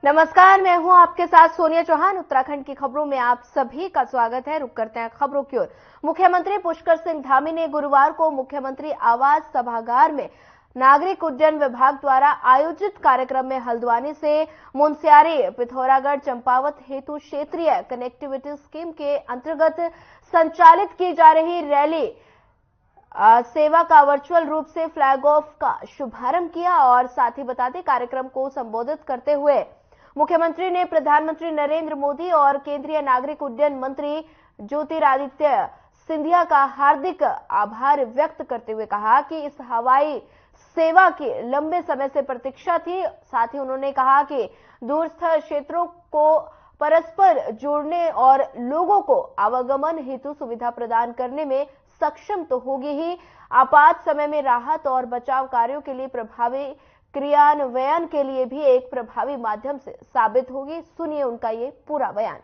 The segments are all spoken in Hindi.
नमस्कार, मैं हूं आपके साथ सोनिया चौहान। उत्तराखंड की खबरों में आप सभी का स्वागत है। रुक करते हैं खबरों की ओर। मुख्यमंत्री पुष्कर सिंह धामी ने गुरुवार को मुख्यमंत्री आवास सभागार में नागरिक उड्डयन विभाग द्वारा आयोजित कार्यक्रम में हल्द्वानी से मुनस्यारी पिथौरागढ़ चंपावत हेतु क्षेत्रीय कनेक्टिविटी स्कीम के अंतर्गत संचालित की जा रही रैली सेवा का वर्चुअल रूप से फ्लैग ऑफ का शुभारंभ किया और साथ ही बताते कार्यक्रम को संबोधित करते हुए मुख्यमंत्री ने प्रधानमंत्री नरेंद्र मोदी और केंद्रीय नागरिक उड्डयन मंत्री ज्योतिरादित्य सिंधिया का हार्दिक आभार व्यक्त करते हुए कहा कि इस हवाई सेवा की लंबे समय से प्रतीक्षा थी। साथ ही उन्होंने कहा कि दूरस्थ क्षेत्रों को परस्पर जोड़ने और लोगों को आवागमन हेतु सुविधा प्रदान करने में सक्षम तो होगी ही, आपात समय में राहत और बचाव कार्यों के लिए प्रभावी क्रियान्वयन के लिए भी एक प्रभावी माध्यम से साबित होगी। सुनिए उनका ये पूरा बयान।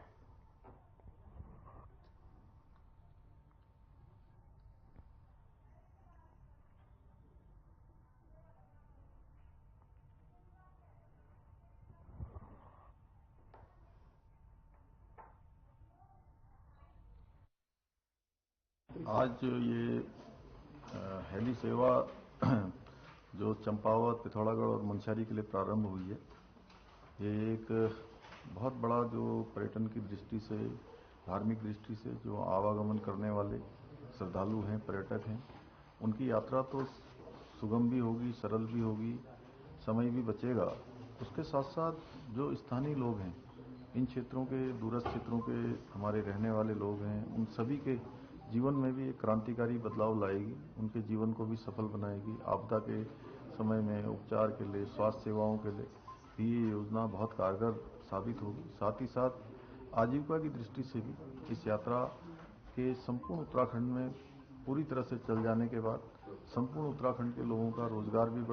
आज ये हेली सेवा जो चंपावत पिथौरागढ़ और मुनस्यारी के लिए प्रारंभ हुई है, ये एक बहुत बड़ा जो पर्यटन की दृष्टि से, धार्मिक दृष्टि से जो आवागमन करने वाले श्रद्धालु हैं, पर्यटक हैं, उनकी यात्रा तो सुगम भी होगी, सरल भी होगी, समय भी बचेगा। उसके साथ साथ जो स्थानीय लोग हैं, इन क्षेत्रों के, दूरस्थ क्षेत्रों के हमारे रहने वाले लोग हैं, उन सभी के जीवन में भी एक क्रांतिकारी बदलाव लाएगी, उनके जीवन को भी सफल बनाएगी। आपदा के समय में उपचार के लिए, स्वास्थ्य सेवाओं के लिए भी ये योजना बहुत कारगर साबित होगी। साथ ही साथ आजीविका की दृष्टि से भी इस यात्रा के संपूर्ण उत्तराखंड में पूरी तरह से चल जाने के बाद संपूर्ण उत्तराखंड के लोगों का रोजगार भी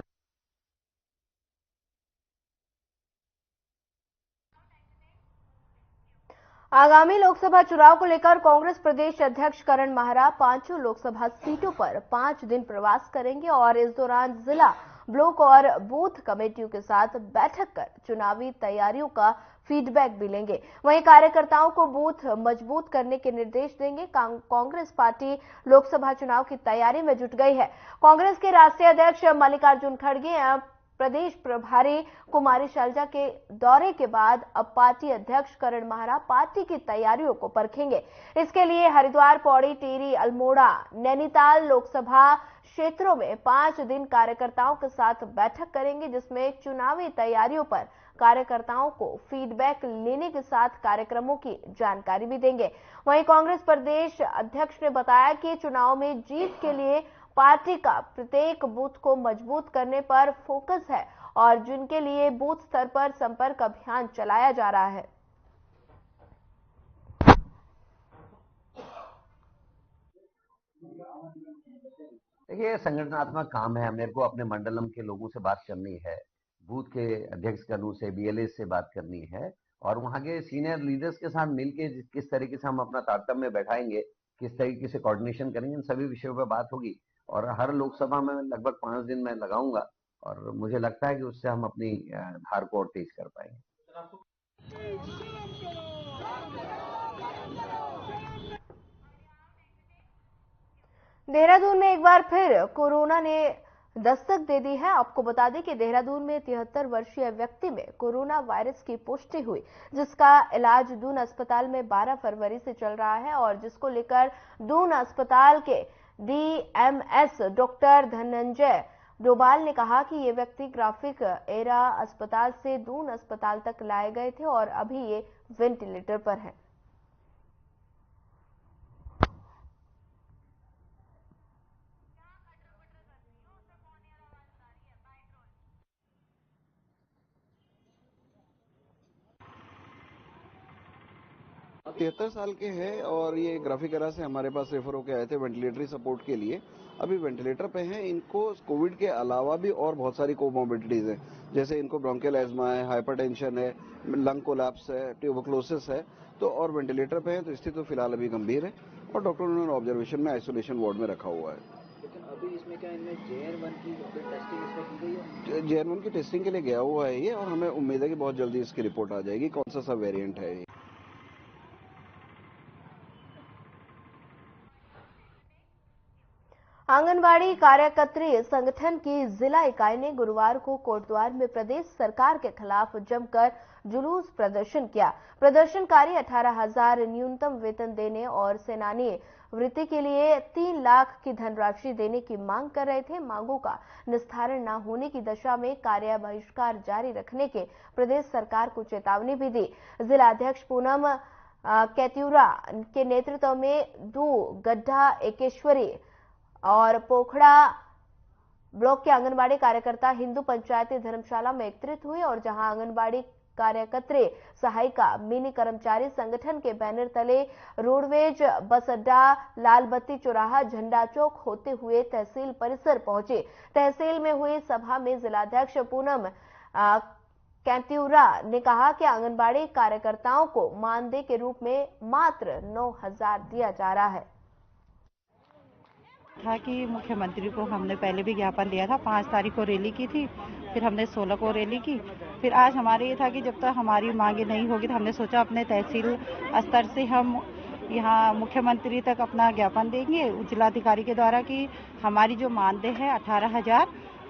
आगामी लोकसभा चुनाव को लेकर कांग्रेस प्रदेश अध्यक्ष करण माहरा पांचों लोकसभा सीटों पर 5 दिन प्रवास करेंगे और इस दौरान जिला, ब्लॉक और बूथ कमेटियों के साथ बैठक कर चुनावी तैयारियों का फीडबैक भी लेंगे। वहीं कार्यकर्ताओं को बूथ मजबूत करने के निर्देश देंगे। कांग्रेस पार्टी लोकसभा चुनाव की तैयारी में जुट गई है। कांग्रेस के राष्ट्रीय अध्यक्ष मल्लिकार्जुन खड़गे प्रदेश प्रभारी कुमारी शैलजा के दौरे के बाद अब पार्टी अध्यक्ष करण माहरा पार्टी की तैयारियों को परखेंगे। इसके लिए हरिद्वार, पौड़ी, टिहरी, अल्मोड़ा, नैनीताल लोकसभा क्षेत्रों में 5 दिन कार्यकर्ताओं के साथ बैठक करेंगे, जिसमें चुनावी तैयारियों पर कार्यकर्ताओं को फीडबैक लेने के साथ कार्यक्रमों की जानकारी भी देंगे। वहीं कांग्रेस प्रदेश अध्यक्ष ने बताया कि चुनाव में जीत के लिए पार्टी का प्रत्येक बूथ को मजबूत करने पर फोकस है और जिनके लिए बूथ स्तर पर संपर्क अभियान चलाया जा रहा है। देखिए, संगठनात्मक काम है। मेरे को अपने मंडलम के लोगों से बात करनी है, बूथ के अध्यक्ष कनु से, बीएलए से बात करनी है और वहाँ के सीनियर लीडर्स के साथ मिलके किस तरीके से हम अपना तारतम्य बैठाएंगे, किस तरीके से कोऑर्डिनेशन करेंगे, इन सभी विषयों पर बात होगी। और हर लोकसभा में लगभग 5 दिन मैं लगाऊंगा और मुझे लगता है कि उससे हम अपनी धार को और तेज कर पाएंगे। देहरादून में एक बार फिर कोरोना ने दस्तक दे दी है। आपको बता दें कि देहरादून में 73 वर्षीय व्यक्ति में कोरोना वायरस की पुष्टि हुई, जिसका इलाज दून अस्पताल में 12 फरवरी से चल रहा है और जिसको लेकर दून अस्पताल के डीएमएस डॉक्टर धनंजय डोभाल ने कहा कि ये व्यक्ति ग्राफिक एरा अस्पताल से दून अस्पताल तक लाए गए थे और अभी ये वेंटिलेटर पर है। आप 73 साल के हैं और ये ग्राफिक एरा से हमारे पास रेफर होकर आए थे वेंटिलेटरी सपोर्ट के लिए। अभी वेंटिलेटर पे हैं। इनको कोविड के अलावा भी और बहुत सारी कोमोर्बिडिटीज हैं, जैसे इनको ब्रोंकियल एज्मा है, हाइपरटेंशन है, लंग कोलैप्स है, ट्यूबरक्लोसिस है, तो और वेंटिलेटर पे हैं। तो स्थिति तो फिलहाल अभी गंभीर है और डॉक्टर ने ऑब्जर्वेशन में आइसोलेशन वार्ड में रखा हुआ है। अभी इसमें क्या इनमें JN1 की टेस्टिंग इसमें की गई है? JN1 की टेस्टिंग के लिए गया हुआ है ये, और हमें उम्मीद है कि बहुत जल्दी इसकी रिपोर्ट आ जाएगी कौन सा वेरिएंट है ये। आंगनबाड़ी कार्यकर्त्री संगठन की जिला इकाई ने गुरुवार को कोटद्वार में प्रदेश सरकार के खिलाफ जमकर जुलूस प्रदर्शन किया। प्रदर्शनकारी 18,000 न्यूनतम वेतन देने और सेनानी वृत्ति के लिए 3 लाख की धनराशि देने की मांग कर रहे थे। मांगों का निस्तारण न होने की दशा में कार्य बहिष्कार जारी रखने के प्रदेश सरकार को चेतावनी भी दी। जिला अध्यक्ष पूनम कैत्यूरा के नेतृत्व में दू गड्ढा एकेश्वरी और पोखड़ा ब्लॉक के आंगनबाड़ी कार्यकर्ता हिंदू पंचायती धर्मशाला में एकत्रित हुए और जहां आंगनबाड़ी कार्यकर्त्री सहायिका मिनी कर्मचारी संगठन के बैनर तले रोडवेज बस अड्डा लाल बत्ती चौराहा झंडा चौक होते हुए तहसील परिसर पहुंचे। तहसील में हुई सभा में जिलाध्यक्ष पूनम कैत्यूरा ने कहा कि आंगनबाड़ी कार्यकर्ताओं को मानदेय के रूप में मात्र 9,000 दिया जा रहा है। था कि मुख्यमंत्री को हमने पहले भी ज्ञापन दिया था, 5 तारीख को रैली की थी, फिर हमने 16 को रैली की, फिर आज हमारे ये था कि जब तक हमारी मांगे नहीं होगी तो हमने सोचा अपने तहसील स्तर से हम यहाँ मुख्यमंत्री तक अपना ज्ञापन देंगे जिलाधिकारी के द्वारा कि हमारी जो मानदेय है 18,000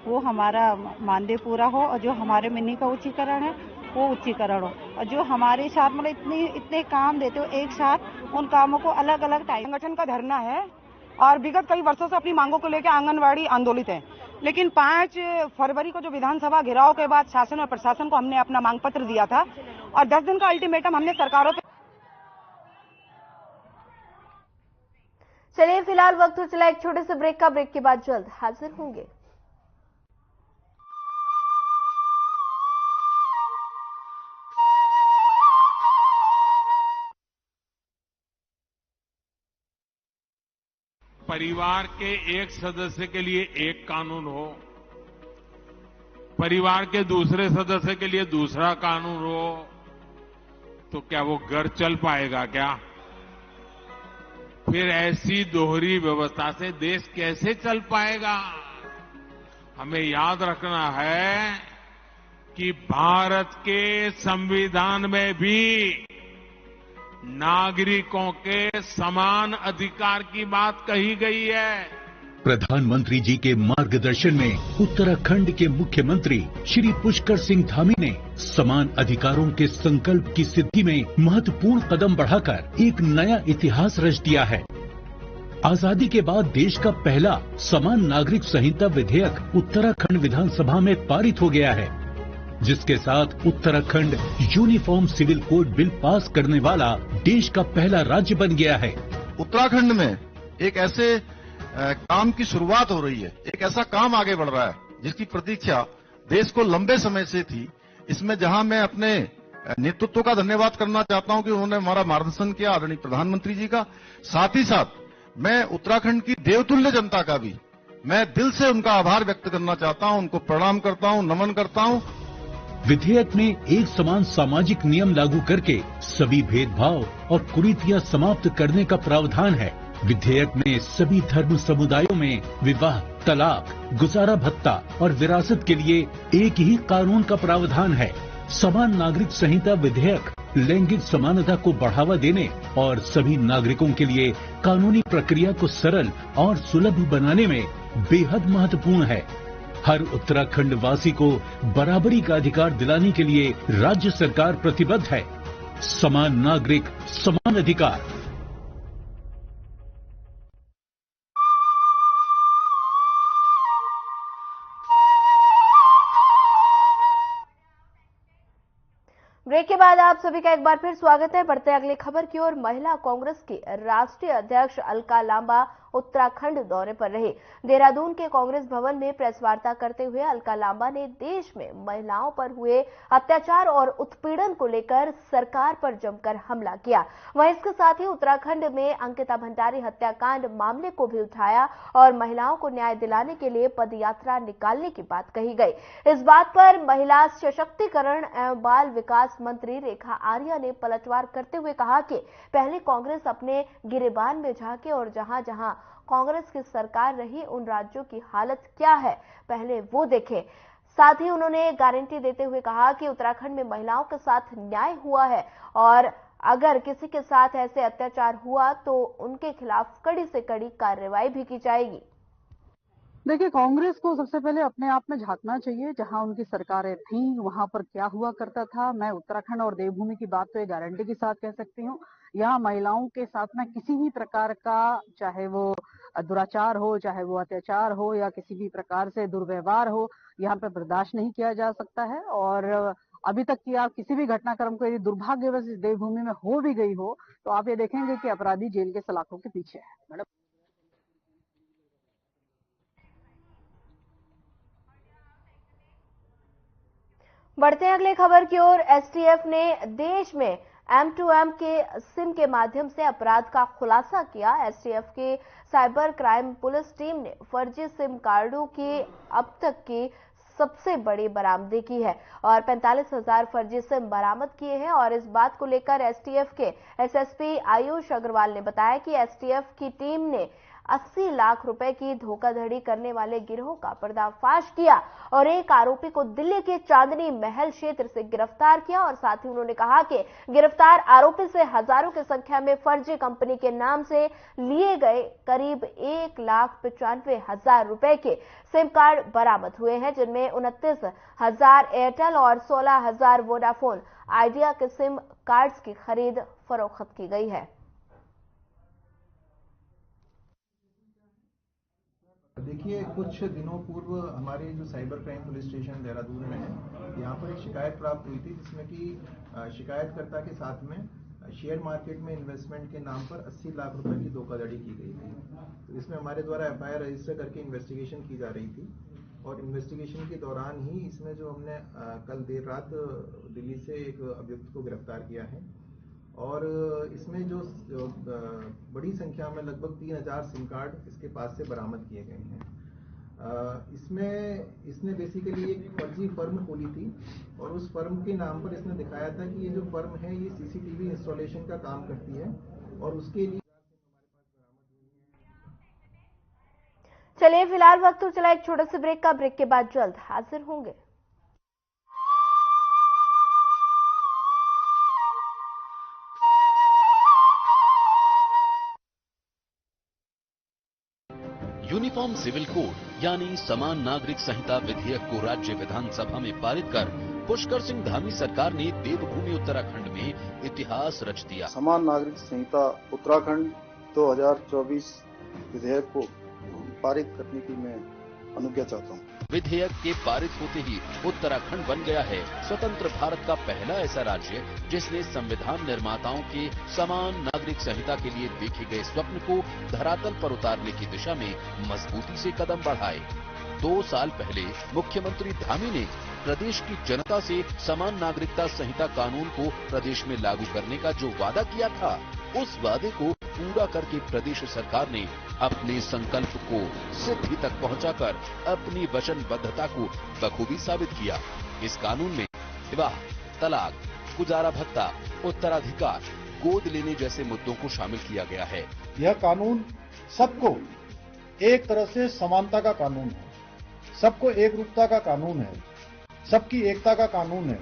वो हमारा मानदेय पूरा हो और जो हमारे मिनी का उच्चीकरण है वो उच्चीकरण हो और जो हमारे साथ मतलब इतने काम देते हो एक साथ उन कामों को अलग अलग टाइम। संगठन का धरना है और विगत कई वर्षों से अपनी मांगों को लेकर आंगनवाड़ी आंदोलित है, लेकिन 5 फरवरी को जो विधानसभा घेराव के बाद शासन और प्रशासन को हमने अपना मांग पत्र दिया था और 10 दिन का अल्टीमेटम हमने सरकारों पे। चलिए फिलहाल वक्त हो चला एक छोटे से ब्रेक का। ब्रेक के बाद जल्द हाजिर होंगे। परिवार के एक सदस्य के लिए एक कानून हो, परिवार के दूसरे सदस्य के लिए दूसरा कानून हो, तो क्या वो घर चल पाएगा क्या? फिर ऐसी दोहरी व्यवस्था से देश कैसे चल पाएगा? हमें याद रखना है कि भारत के संविधान में भी नागरिकों के समान अधिकार की बात कही गई है। प्रधानमंत्री जी के मार्गदर्शन में उत्तराखंड के मुख्यमंत्री श्री पुष्कर सिंह धामी ने समान अधिकारों के संकल्प की सिद्धि में महत्वपूर्ण कदम बढ़ाकर एक नया इतिहास रच दिया है। आजादी के बाद देश का पहला समान नागरिक संहिता विधेयक उत्तराखंड विधानसभा में पारित हो गया है, जिसके साथ Uttarakhand uniform civil code bill pass करने वाला देश का पहला राज्य बन गया है। उत्तराखंड में एक ऐसे काम की शुरुआत हो रही है, एक ऐसा काम आगे बढ़ रहा है जिसकी प्रतीक्षा देश को लंबे समय से थी। इसमें जहां मैं अपने नेतृत्व का धन्यवाद करना चाहता हूं कि उन्होंने हमारा मार्गदर्शन किया, आदरणीय प्रधानमंत्री जी का, साथ ही साथ मैं उत्तराखंड की देवतुल्य जनता का भी मैं दिल से उनका आभार व्यक्त करना चाहता हूं, उनको प्रणाम करता हूं, नमन करता हूं। विधेयक में एक समान सामाजिक नियम लागू करके सभी भेदभाव और कुरीतियां समाप्त करने का प्रावधान है। विधेयक में सभी धर्म समुदायों में विवाह, तलाक, गुजारा भत्ता और विरासत के लिए एक ही कानून का प्रावधान है। समान नागरिक संहिता विधेयक लैंगिक समानता को बढ़ावा देने और सभी नागरिकों के लिए कानूनी प्रक्रिया को सरल और सुलभ बनाने में बेहद महत्वपूर्ण है। हर उत्तराखंड वासी को बराबरी का अधिकार दिलाने के लिए राज्य सरकार प्रतिबद्ध है। समान नागरिक, समान अधिकार। ब्रेक के बाद आप सभी का एक बार फिर स्वागत है। बढ़ते अगली खबर की ओर। महिला कांग्रेस की राष्ट्रीय अध्यक्ष अलका लांबा उत्तराखंड दौरे पर रही। देहरादून के कांग्रेस भवन में प्रेस वार्ता करते हुए अलका लांबा ने देश में महिलाओं पर हुए अत्याचार और उत्पीड़न को लेकर सरकार पर जमकर हमला किया। वहीं इसके साथ ही उत्तराखंड में अंकिता भंडारी हत्याकांड मामले को भी उठाया और महिलाओं को न्याय दिलाने के लिए पदयात्रा निकालने की बात कही गई। इस बात पर महिला सशक्तिकरण एवं बाल विकास मंत्री मंत्री रेखा आर्या ने पलटवार करते हुए कहा कि पहले कांग्रेस अपने गिरेबान में झांके और जहां जहां कांग्रेस की सरकार रही उन राज्यों की हालत क्या है पहले वो देखे। साथ ही उन्होंने गारंटी देते हुए कहा कि उत्तराखंड में महिलाओं के साथ न्याय हुआ है और अगर किसी के साथ ऐसे अत्याचार हुआ तो उनके खिलाफ कड़ी से कड़ी कार्रवाई भी की जाएगी। देखिए, कांग्रेस को सबसे पहले अपने आप में झांकना चाहिए। जहां उनकी सरकारें थीं वहां पर क्या हुआ करता था। मैं उत्तराखंड और देवभूमि की बात तो ये गारंटी के साथ कह सकती हूँ। यहाँ महिलाओं के साथ में किसी भी प्रकार का, चाहे वो दुराचार हो, चाहे वो अत्याचार हो या किसी भी प्रकार से दुर्व्यवहार हो, यहाँ पे बर्दाश्त नहीं किया जा सकता है। और अभी तक की आप किसी भी घटनाक्रम को यदि दुर्भाग्यवश इस देवभूमि में हो भी गई हो तो आप ये देखेंगे कि अपराधी जेल के सलाखों के पीछे है। मैडम, बढ़ते हैं अगली खबर की ओर। एसटीएफ ने देश में M2M के सिम के माध्यम से अपराध का खुलासा किया। एसटीएफ की साइबर क्राइम पुलिस टीम ने फर्जी सिम कार्डों की अब तक की सबसे बड़ी बरामदी की है और 45,000 फर्जी सिम बरामद किए हैं। और इस बात को लेकर एसटीएफ के एसएसपी आयुष अग्रवाल ने बताया कि एसटीएफ की टीम ने 80 लाख रुपए की धोखाधड़ी करने वाले गिरोह का पर्दाफाश किया और एक आरोपी को दिल्ली के चांदनी महल क्षेत्र से गिरफ्तार किया। और साथ ही उन्होंने कहा कि गिरफ्तार आरोपी से हजारों की संख्या में फर्जी कंपनी के नाम से लिए गए करीब 1,95,000 रुपए के सिम कार्ड बरामद हुए हैं, जिनमें 29,000 एयरटेल और 16,000 वोडाफोन आइडिया के सिम कार्ड्स की खरीद फरोख्त की गई है। देखिए, कुछ दिनों पूर्व हमारे जो cyber crime police station Dehradun में है, यहाँ पर एक शिकायत प्राप्त हुई थी जिसमें कि शिकायतकर्ता के साथ में शेयर मार्केट में इन्वेस्टमेंट के नाम पर 80 लाख रुपए की धोखाधड़ी की गई थी। तो इसमें हमारे द्वारा एफआईआर रजिस्टर करके इन्वेस्टिगेशन की जा रही थी और इन्वेस्टिगेशन के दौरान ही इसमें जो हमने कल देर रात दिल्ली से एक अभियुक्त को गिरफ्तार किया है और इसमें जो बड़ी संख्या में लगभग 3,000 सिम कार्ड इसके पास से बरामद किए गए हैं। इसने बेसिकली एक फर्जी फर्म खोली थी और उस फर्म के नाम पर इसने दिखाया था कि ये जो फर्म है ये सीसीटीवी इंस्टॉलेशन का काम करती है और उसके लिए। चलिए फिलहाल वक्त हो चला एक छोटे से ब्रेक का। ब्रेक के बाद जल्द हाजिर होंगे। यूनिफॉर्म सिविल कोड यानी समान नागरिक संहिता विधेयक को राज्य विधानसभा में पारित कर पुष्कर सिंह धामी सरकार ने देवभूमि उत्तराखंड में इतिहास रच दिया। समान नागरिक संहिता उत्तराखंड 2024 विधेयक को पारित करने की मैं अनुज्ञा चाहता हूँ। विधेयक के पारित होते ही उत्तराखंड बन गया है स्वतंत्र भारत का पहला ऐसा राज्य जिसने संविधान निर्माताओं के समान नागरिक संहिता के लिए देखे गए स्वप्न को धरातल पर उतारने की दिशा में मजबूती से कदम बढ़ाए। 2 साल पहले मुख्यमंत्री धामी ने प्रदेश की जनता से समान नागरिकता संहिता कानून को प्रदेश में लागू करने का जो वादा किया था, उस वादे को पूरा करके प्रदेश सरकार ने अपने संकल्प को सिद्धि तक पहुंचाकर अपनी वचनबद्धता को बखूबी साबित किया। इस कानून में विवाह, तलाक, गुजारा भत्ता, उत्तराधिकार, गोद लेने जैसे मुद्दों को शामिल किया गया है। यह कानून सबको एक तरह से समानता का कानून है, सबको एक रूपता का कानून है, सबकी एकता का कानून है,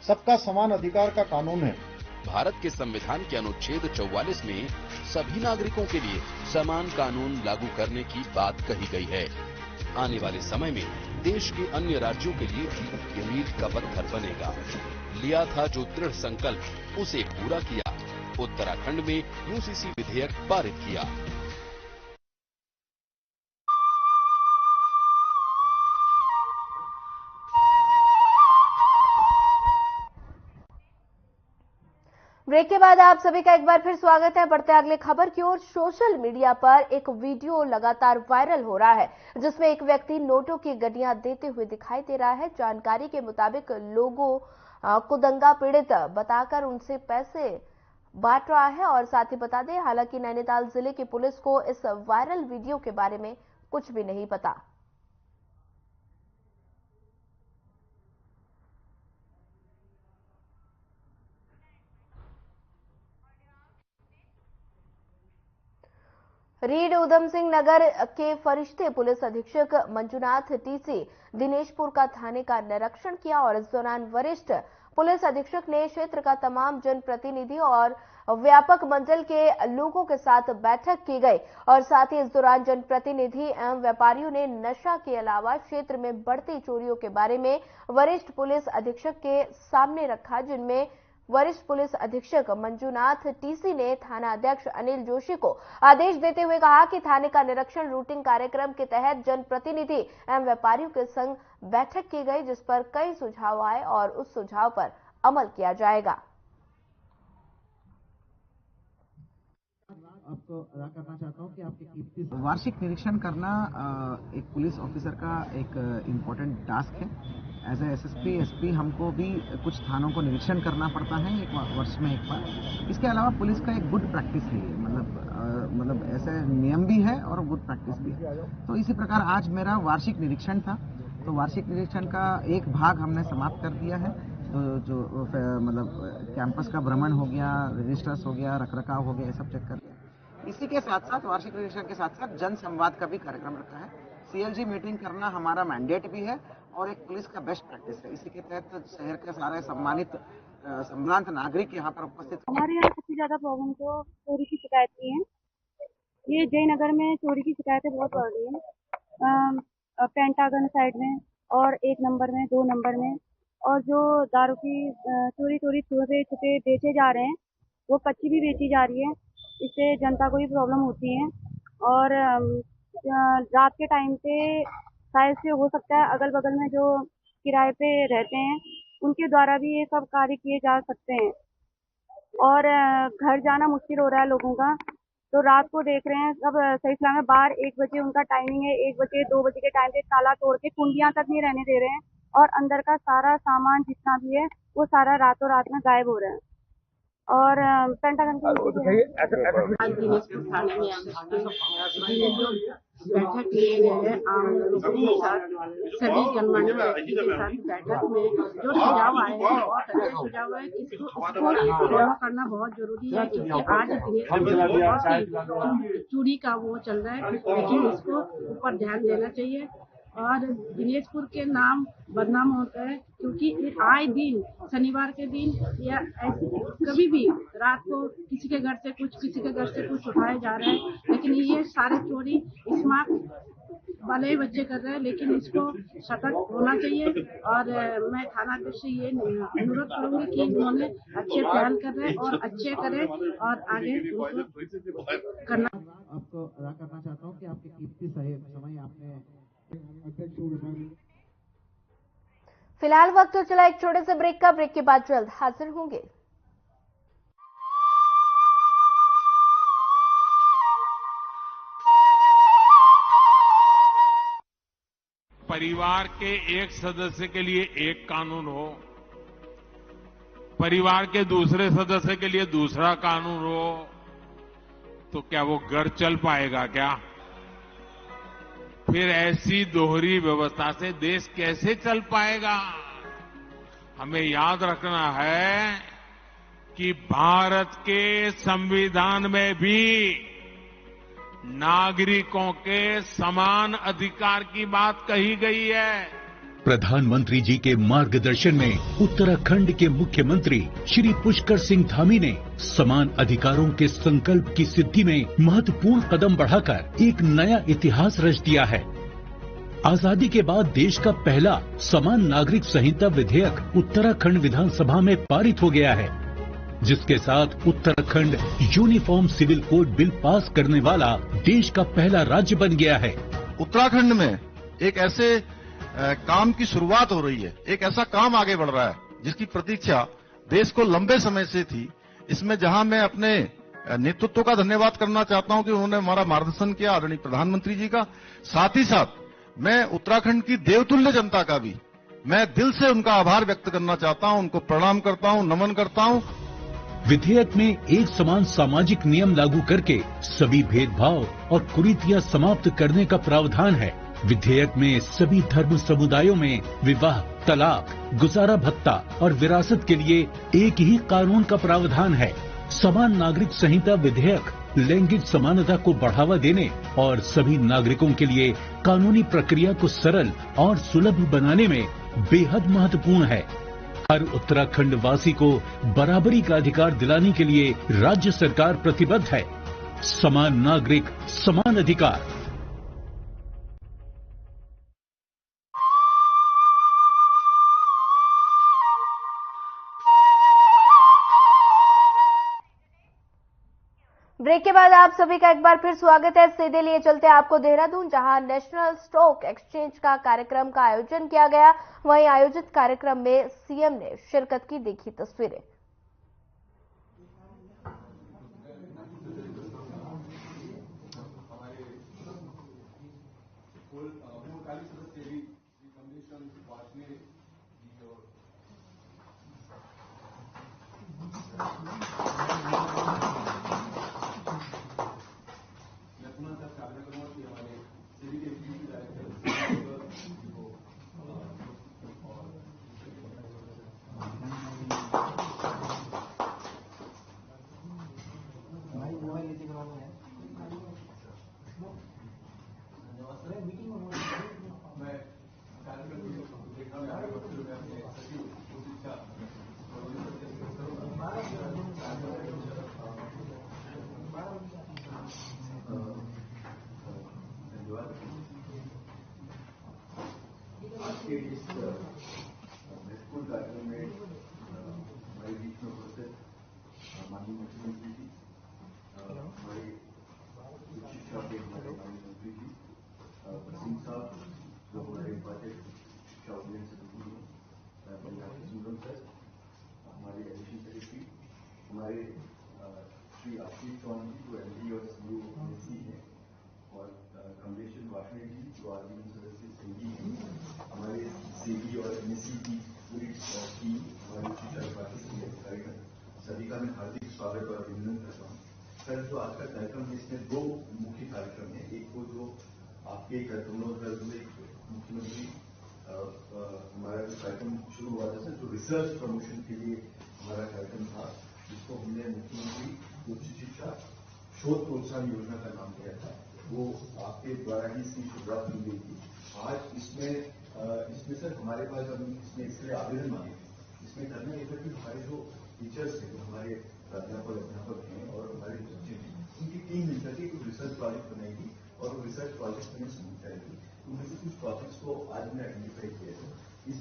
सबका समान अधिकार का कानून है। भारत के संविधान के अनुच्छेद 44 में सभी नागरिकों के लिए समान कानून लागू करने की बात कही गई है। आने वाले समय में देश के अन्य राज्यों के लिए भी ये मील का पत्थर बनेगा। लिया था जो दृढ़ संकल्प, उसे पूरा किया। उत्तराखंड में यूसीसी विधेयक पारित किया। ब्रेक के बाद आप सभी का एक बार फिर स्वागत है। बढ़ते अगले खबर की ओर। सोशल मीडिया पर एक वीडियो लगातार वायरल हो रहा है जिसमें एक व्यक्ति नोटों की गड्डियां देते हुए दिखाई दे रहा है। जानकारी के मुताबिक लोगों को दंगा पीड़ित बताकर उनसे पैसे बांट रहा है। और साथ ही बता दें, हालांकि नैनीताल जिले की पुलिस को इस वायरल वीडियो के बारे में कुछ भी नहीं पता। रीड उधम सिंह नगर के फरिश्ते पुलिस अधीक्षक मंजुनाथ टीसी दिनेशपुर का थाने का निरीक्षण किया और इस दौरान वरिष्ठ पुलिस अधीक्षक ने क्षेत्र का तमाम जनप्रतिनिधि और व्यापक मंडल के लोगों के साथ बैठक की गई और साथ ही इस दौरान जनप्रतिनिधि एवं व्यापारियों ने नशा के अलावा क्षेत्र में बढ़ती चोरियों के बारे में वरिष्ठ पुलिस अधीक्षक के सामने रखा, जिनमें वरिष्ठ पुलिस अधीक्षक मंजुनाथ टीसी ने थाना अध्यक्ष अनिल जोशी को आदेश देते हुए कहा कि थाने का निरीक्षण रूटीन कार्यक्रम के तहत जनप्रतिनिधि एवं व्यापारियों के संग बैठक की गई, जिस पर कई सुझाव आए और उस सुझाव पर अमल किया जाएगा। आपको अदा करना चाहता हूँ कि आपके कीमती वार्षिक निरीक्षण करना एक पुलिस ऑफिसर का एक इम्पोर्टेंट टास्क है। एज ए एसएसपी एसपी हमको भी कुछ थानों को निरीक्षण करना पड़ता है एक वर्ष में एक बार। इसके अलावा पुलिस का एक गुड प्रैक्टिस है, मतलब ऐसे नियम भी है और गुड प्रैक्टिस भी है। तो इसी प्रकार आज मेरा वार्षिक निरीक्षण था, तो वार्षिक निरीक्षण का एक भाग हमने समाप्त कर दिया है। तो जो मतलब कैंपस का भ्रमण हो गया, रजिस्टर्स हो गया, रखरखाव हो गया, ये सब चेक कर दिया। इसी के साथ साथ वार्षिक निरीक्षण के साथ साथ जन संवाद का भी कार्यक्रम रखा है। सीएलजी मीटिंग करना हमारा मैंडेट भी है और एक पुलिस का बेस्ट प्रैक्टिस है। इसी के तहत शहर के सारे सम्मानित संभ्रांत नागरिक यहाँ पर उपस्थित। हमारे यहाँ सबसे ज्यादा प्रॉब्लम तो चोरी की शिकायत की है। ये जयनगर में चोरी की शिकायतें बहुत बढ़ रही है, पेंटागन साइड में और 1 नंबर में, 2 नंबर में, और जो दारू की चोरी छुपे छुपे बेचे जा रहे हैं वो कच्ची भी बेची जा रही है। इससे जनता को भी प्रॉब्लम होती है और रात के टाइम पे शायद से हो सकता है अगल बगल में जो किराए पे रहते हैं उनके द्वारा भी ये सब कार्य किए जा सकते हैं और घर जाना मुश्किल हो रहा है लोगों का। तो रात को देख रहे हैं सब सही सलामत बाहर 1 बजे उनका टाइमिंग है, 1 बजे 2 बजे के टाइम पे ताला तोड़ के कुंडियां तक नहीं रहने दे रहे हैं और अंदर का सारा सामान जितना भी है वो सारा रातों रात में गायब हो रहा है। और पेंटागन की दिनेशपुर थाने में बैठक लिए गए हैं सभी गणमान्य व्यक्ति के साथ बैठक में जो सुझाव आए हैं बहुत अच्छे सुझाव है। इसको फॉलो करना बहुत जरूरी है क्योंकि आज दिनेशपुर में चोरी का वो चल रहा है, लेकिन इसको ऊपर ध्यान देना चाहिए और दिनेशपुर के नाम बदनाम होता है क्योंकि आए दिन शनिवार के दिन या ऐसे कभी भी रात को किसी के घर से कुछ उठाए जा रहे हैं, लेकिन ये सारे चोरी स्मार्ट वाले बच्चे कर रहे हैं, लेकिन इसको सतर्क होना चाहिए। और मैं थाना अध्यक्ष से ये अनुरोध करूंगी कि इन्होंने अच्छे पहल कर रहे हैं और अच्छे करें और आगे करना। आपको अदा करना चाहता हूँ कि आपके कीमती समय आपने फिलहाल वक्त तो चला एक छोटे से ब्रेक का। ब्रेक के बाद जल्द हाजिर होंगे। परिवार के एक सदस्य के लिए एक कानून हो, परिवार के दूसरे सदस्य के लिए दूसरा कानून हो, तो क्या वो घर चल पाएगा क्या? फिर ऐसी दोहरी व्यवस्था से देश कैसे चल पाएगा? हमें याद रखना है कि भारत के संविधान में भी नागरिकों के समान अधिकार की बात कही गई है। प्रधानमंत्री जी के मार्गदर्शन में उत्तराखंड के मुख्यमंत्री श्री पुष्कर सिंह धामी ने समान अधिकारों के संकल्प की सिद्धि में महत्वपूर्ण कदम बढ़ाकर एक नया इतिहास रच दिया है। आजादी के बाद देश का पहला समान नागरिक संहिता विधेयक उत्तराखंड विधानसभा में पारित हो गया है, जिसके साथ Uttarakhand uniform civil code bill pass करने वाला देश का पहला राज्य बन गया है। उत्तराखंड में एक ऐसे काम की शुरुआत हो रही है, एक ऐसा काम आगे बढ़ रहा है जिसकी प्रतीक्षा देश को लंबे समय से थी। इसमें जहां मैं अपने नेतृत्व का धन्यवाद करना चाहता हूं कि उन्होंने हमारा मार्गदर्शन किया, आदरणीय प्रधानमंत्री जी का, साथ ही साथ मैं उत्तराखंड की देवतुल्य जनता का भी मैं दिल से उनका आभार व्यक्त करना चाहता हूं, उनको प्रणाम करता हूं, नमन करता हूं। विधेयक में एक समान सामाजिक नियम लागू करके सभी भेदभाव और कुरीतियां समाप्त करने का प्रावधान है। विधेयक में सभी धर्म समुदायों में विवाह, तलाक, गुजारा भत्ता और विरासत के लिए एक ही कानून का प्रावधान है। समान नागरिक संहिता विधेयक लैंगिक समानता को बढ़ावा देने और सभी नागरिकों के लिए कानूनी प्रक्रिया को सरल और सुलभ बनाने में बेहद महत्वपूर्ण है। हर उत्तराखंड वासी को बराबरी का अधिकार दिलाने के लिए राज्य सरकार प्रतिबद्ध है। समान नागरिक, समान अधिकार। ब्रेक के बाद आप सभी का एक बार फिर स्वागत है। सीधे लिए चलते हैं आपको देहरादून, जहां नेशनल स्टॉक एक्सचेंज का कार्यक्रम का आयोजन किया गया। वहीं आयोजित कार्यक्रम में सीएम ने शिरकत की, देखी तस्वीरें। के इस महत्वपूर्ण कार्यक्रम में हमारे बीच में उपस्थित माननीय मुख्यमंत्री जी, हमारे उच्च शिक्षा के हमारे माननीय मंत्री जी सिंह साहब, जो हमारे निर्वाचित शिक्षा अभियान से जुड़ी हैं, पंजाब के सुंदर सर, हमारे एडिशनल सेक्रेटरी, हमारे श्री आशीष चौहान जी जो एमडी और सीईओ एमएससी हैं, और कमलेश्वर वाशनी जी जो आजीवन सदस्य संघी हैं, हमारे सीबी और एमएससी की पूरी टीम, हमारे शिक्षा विभाग के सभी अधिकारीगण, सभी का मैं हार्दिक स्वागत और अभिनंदन करता हूँ। सर, जो आज का कार्यक्रम है इसमें दो मुख्य कार्यक्रम है। एक तो जो आपके कार्यक्रमों मुख्यमंत्री हमारा जो कार्यक्रम शुरू हुआ था सर, जो रिसर्च प्रमोशन के लिए हमारा कार्यक्रम था, जिसको हमने मुख्यमंत्री उच्च शिक्षा शोध प्रोत्साहन योजना का नाम दिया था, वो आपके द्वारा ही इसकी शुरुआत की गई थी। आज इसमें सर हमारे पास हम इसमें इसके आवेदन मांगे, इसमें करना ये था कि हमारे जो टीचर्स हैं, जो हमारे अध्यापक हैं और हमारे बच्चे हैं, उनकी टीम मिलकर के कुछ रिसर्च प्रोजेक्ट बनाएगी और वो रिसर्च प्रोजेक्ट हमें सबमिट करेगी। उनमें से कुछ प्रोजेक्ट्स को आज हमने आइडेंटिफाई किया है।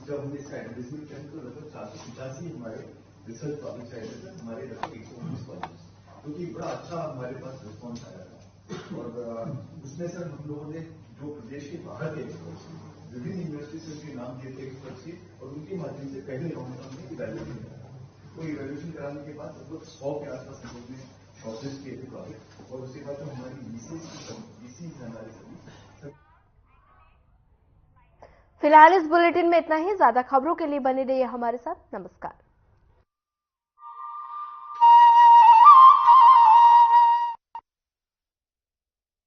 जब हमने इसका एडवर्टाइजमेंट किया तो लगभग 485 हमारे रिसर्च प्रोजेक्ट आए थे, हमारे लगभग 119 प्रोजेक्ट्स, क्योंकि बड़ा अच्छा हमारे पास रिस्पॉन्स आया था। और उसमें सर हम लोगों ने जो प्रदेश के बाहर के एक्सपर्ट्स, विभिन्न यूनिवर्सिटी से उनके नाम दिए थे एक्सपर्ट्स के, और उनके माध्यम से पहले राउंड में हमने इवैल्यूएशन करा। तो इवैल्यूएशन कराने के बाद लगभग 100 के आसपास हम लोग ने शॉर्टलिस्ट किए थे प्रोजेक्ट, और उसके बाद जो हमारी बीसी हमारे सभी। फिलहाल इस बुलेटिन में इतना ही। ज्यादा खबरों के लिए बने रहिए हमारे साथ। नमस्कार।